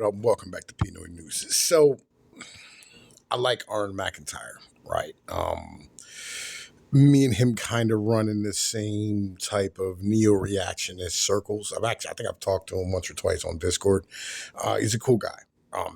Well, welcome back to Pinoy News. So I like Auron MacIntyre, right? Me and him kind of run in the same type of neo-reactionist circles. I think I've talked to him once or twice on Discord. He's a cool guy,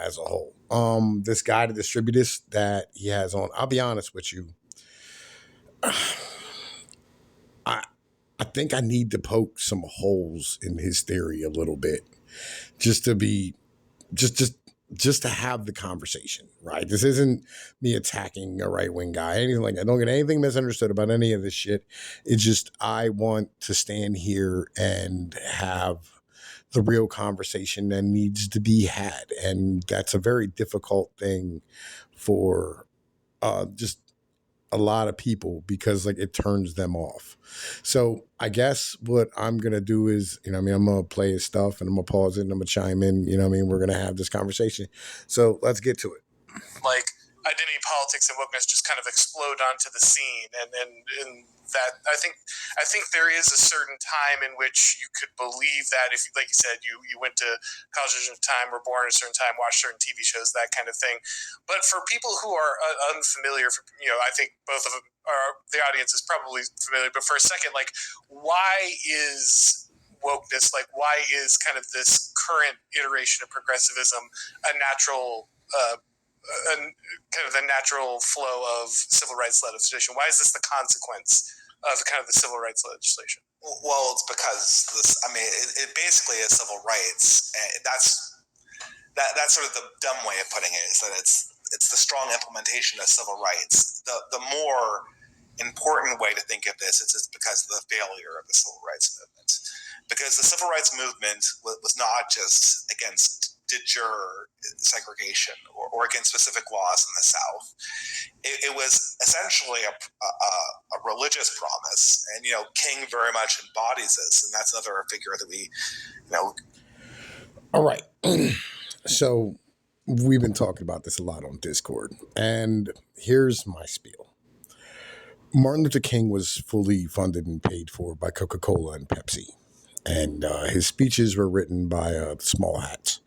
as a whole. This guy, the distributist that he has on, I'll be honest with you, I I think I need to poke some holes in his theory a little bit, just to be just just to have the conversation, right? This isn't me attacking a right wing guy, anything like that. Don't get anything misunderstood about any of this shit. It's just I want to stand here and have the real conversation that needs to be had, and that's a very difficult thing for just a lot of people because like it turns them off. So I guess what I'm gonna do is, I'm gonna play his stuff and I'm gonna pause it and I'm gonna chime in, we're gonna have this conversation. So let's get to it. Like identity politics and wokeness just kind of explode onto the scene, and that I think there is a certain time in which you could believe that if, like you said, you went to college at a time, were born at a certain time, watched certain TV shows, that kind of thing. But for people who are unfamiliar, I think both of them are, the audience is probably familiar. But for a second, like, why is wokeness, like, why is kind of this current iteration of progressivism a natural kind of the natural flow of civil rights legislation? Why is this the consequence of kind of the civil rights legislation? Well, it's because this. I mean, it basically is civil rights. And that's sort of the dumb way of putting it. Is that it's the strong implementation of civil rights. The more important way to think of this is it's because of the failure of the civil rights movement. Because the civil rights movement was not just against de jure segregation or against specific laws in the South. It was essentially a religious promise, and King very much embodies this, and that's another figure that we. All right, so we've been talking about this a lot on Discord, and here's my spiel. Martin Luther King was fully funded and paid for by Coca-Cola and Pepsi, and his speeches were written by Small Hats.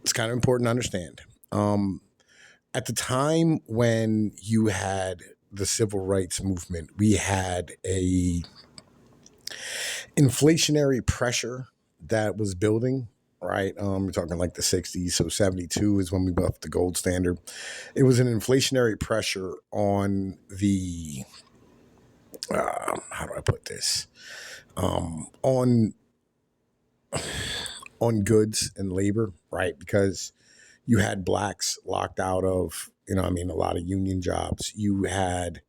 It's kind of important to understand. At the time when you had the civil rights movement, we had a inflationary pressure that was building, right? We're talking like the 60s. So 72 is when we buffed the gold standard. It was an inflationary pressure on the, how do I put this? On goods and labor, right? Because you had blacks locked out of, a lot of union jobs. You had,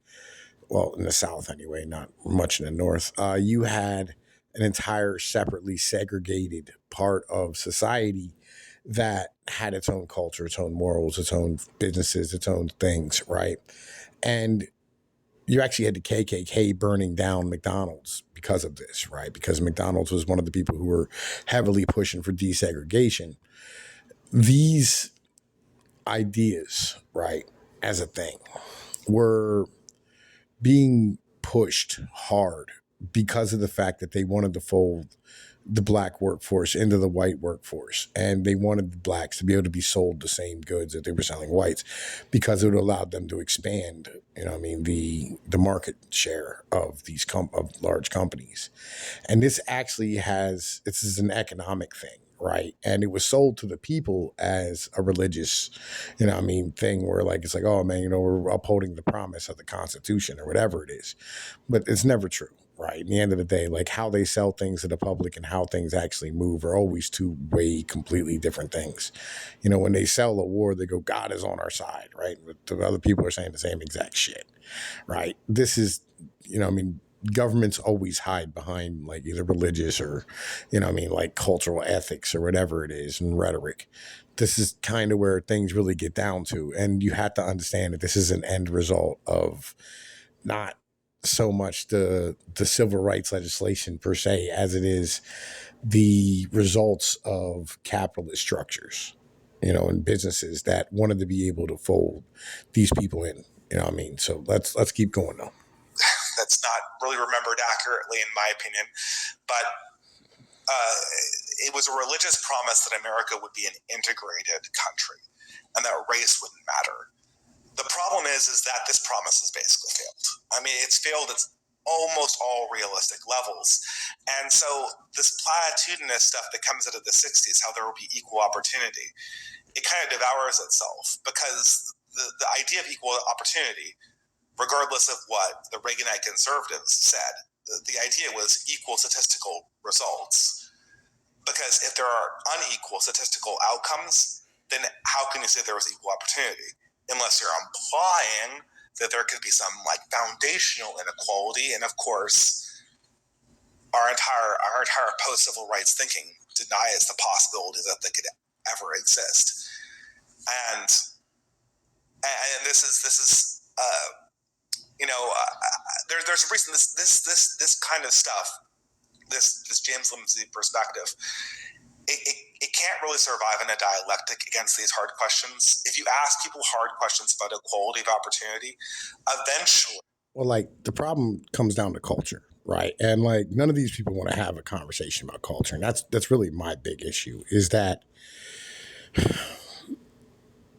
well, in the South anyway, not much in the North. You had an entire separately segregated part of society that had its own culture, its own morals, its own businesses, its own things, right? And you actually had the KKK burning down McDonald's because of this, right? Because McDonald's was one of the people who were heavily pushing for desegregation. These ideas, right, as a thing, were being pushed hard because of the fact that they wanted to fold the black workforce into the white workforce. And they wanted the blacks to be able to be sold the same goods that they were selling whites because it would allow them to expand, the market share of these of large companies. And this actually this is an economic thing, right? And it was sold to the people as a religious, thing where like, it's like, oh man, we're upholding the promise of the Constitution or whatever it is. But it's never true, right? At the end of the day, like how they sell things to the public and how things actually move are always two way completely different things. When they sell a war, they go, God is on our side, right? But the other people are saying the same exact shit, right? This is, governments always hide behind like either religious or, like cultural ethics or whatever it is and rhetoric. This is kind of where things really get down to. And you have to understand that this is an end result of not so much the civil rights legislation per se as it is the results of capitalist structures, and businesses that wanted to be able to fold these people in. So let's keep going though. That's not really remembered accurately, in my opinion. But it was a religious promise that America would be an integrated country and that race wouldn't matter. The problem is that this promise has basically failed. I mean, it's failed at almost all realistic levels. And so this platitudinous stuff that comes out of the 60s, how there will be equal opportunity, it kind of devours itself, because the idea of equal opportunity, regardless of what the Reaganite conservatives said, the idea was equal statistical results. Because if there are unequal statistical outcomes, then how can you say there was equal opportunity? Unless you're implying that there could be some like foundational inequality. And of course, our entire post-civil rights thinking denies the possibility that they could ever exist. And this is there's a reason this kind of stuff, this James Lindsay perspective, it can't really survive in a dialectic against these hard questions. If you ask people hard questions about equality of opportunity, eventually. Well, like, the problem comes down to culture, right? And like, none of these people want to have a conversation about culture, and that's really my big issue. Is that,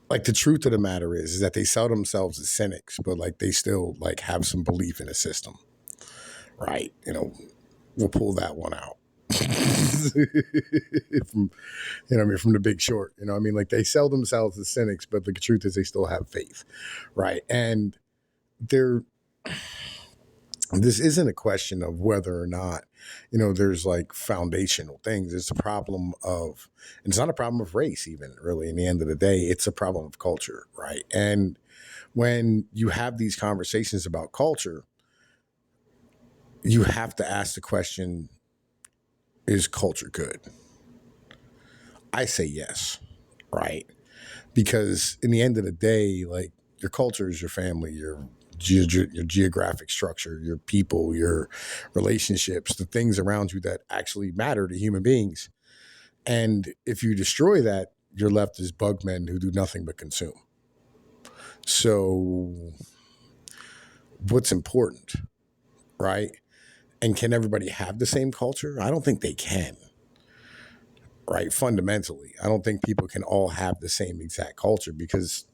like, the truth of the matter is that they sell themselves as cynics, but like they still like have some belief in the system, right? You know, we'll pull that one out. From, from The Big Short, like, they sell themselves as cynics, but the truth is they still have faith, right? And this isn't a question of whether or not, there's like foundational things. It's a problem of, and it's not a problem of race even, really, in the end of the day. It's a problem of culture, right? And when you have these conversations about culture, you have to ask the question, is culture good? I say yes, right? Because in the end of the day, like, your culture is your family, your geographic structure, your people, your relationships, the things around you that actually matter to human beings. And if you destroy that, you're left as bug men who do nothing but consume. So what's important, right? And can everybody have the same culture? I don't think they can, right? Fundamentally, I don't think people can all have the same exact culture, because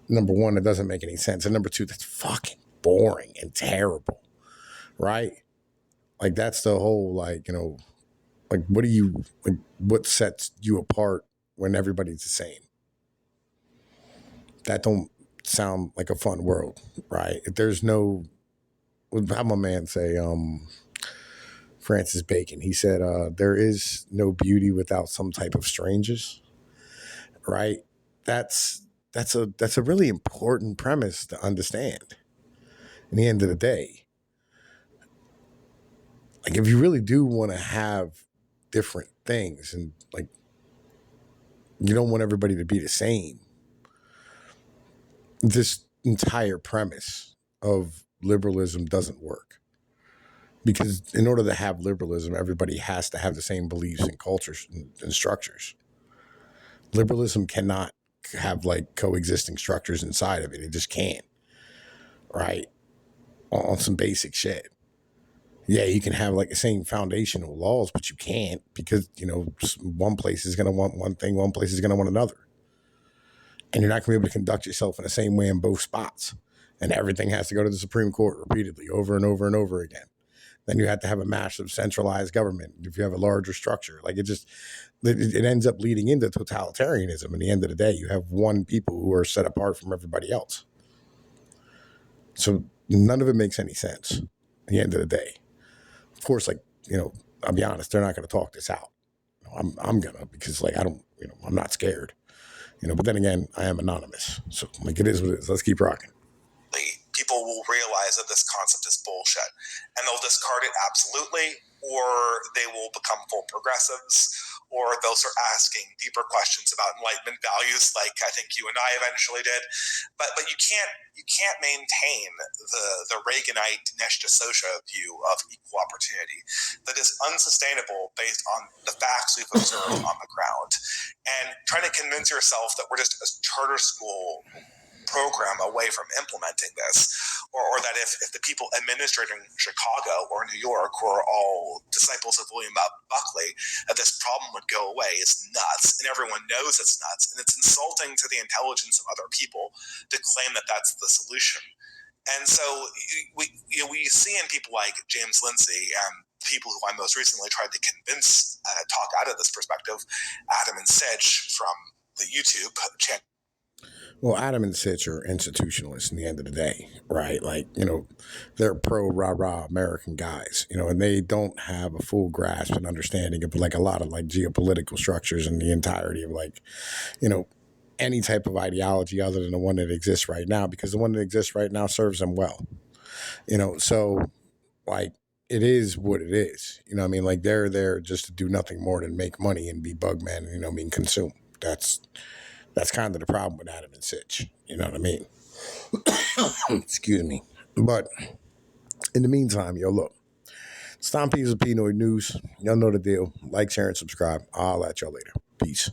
number one, it doesn't make any sense. And number two, that's fucking boring and terrible, right? Like, that's the whole, like, like, what sets you apart when everybody's the same? That don't sound like a fun world, right? If there's no, how my man say, Francis Bacon, he said, there is no beauty without some type of strangers, right? That's a really important premise to understand. In the end of the day, like, if you really do want to have different things, and like, you don't want everybody to be the same, this entire premise of liberalism doesn't work. Because in order to have liberalism, everybody has to have the same beliefs and cultures and structures. Liberalism cannot have like coexisting structures inside of it. It just can't, right? On some basic shit. Yeah, you can have like the same foundational laws, but you can't, because, one place is going to want one thing, one place is going to want another. And you're not going to be able to conduct yourself in the same way in both spots. And everything has to go to the Supreme Court repeatedly, over and over and over again. Then you have to have a massive centralized government if you have a larger structure. Like, it ends up leading into totalitarianism. In the end of the day, you have one people who are set apart from everybody else. So none of it makes any sense at the end of the day. Of course, like, I'll be honest, they're not going to talk this out. I'm gonna, because like, I don't, I'm not scared, but then again, I am anonymous. So like, it is what it is. Let's keep rocking. People will realize that this concept is bullshit, and they'll discard it absolutely, or they will become full progressives, or they'll start asking deeper questions about Enlightenment values, like I think you and I eventually did. But you can't maintain the Reaganite Dinesh D'Souza view of equal opportunity that is unsustainable based on the facts we've observed on the ground, and trying to convince yourself that we're just a charter school program away from implementing this, or that if the people administrating Chicago or New York were all disciples of William Buckley, that this problem would go away is nuts, and everyone knows it's nuts, and it's insulting to the intelligence of other people to claim that that's the solution. And so we see in people like James Lindsay and people who I most recently tried to convince talk out of this perspective, Adam and Sitch from the YouTube channel. Well, Adam and Sitch are institutionalists in the end of the day, right? Like, they're pro rah-rah American guys, and they don't have a full grasp and understanding of like a lot of like geopolitical structures and the entirety of like, any type of ideology other than the one that exists right now, because the one that exists right now serves them well, so like it is what it is, like they're there just to do nothing more than make money and be bug men and, consume. That's kind of the problem with Adam and Sitch, you know what I mean? Excuse me. But in the meantime, look, it's Tom P's of Pinoid News. Y'all know the deal. Like, share, and subscribe. I'll at y'all later. Peace.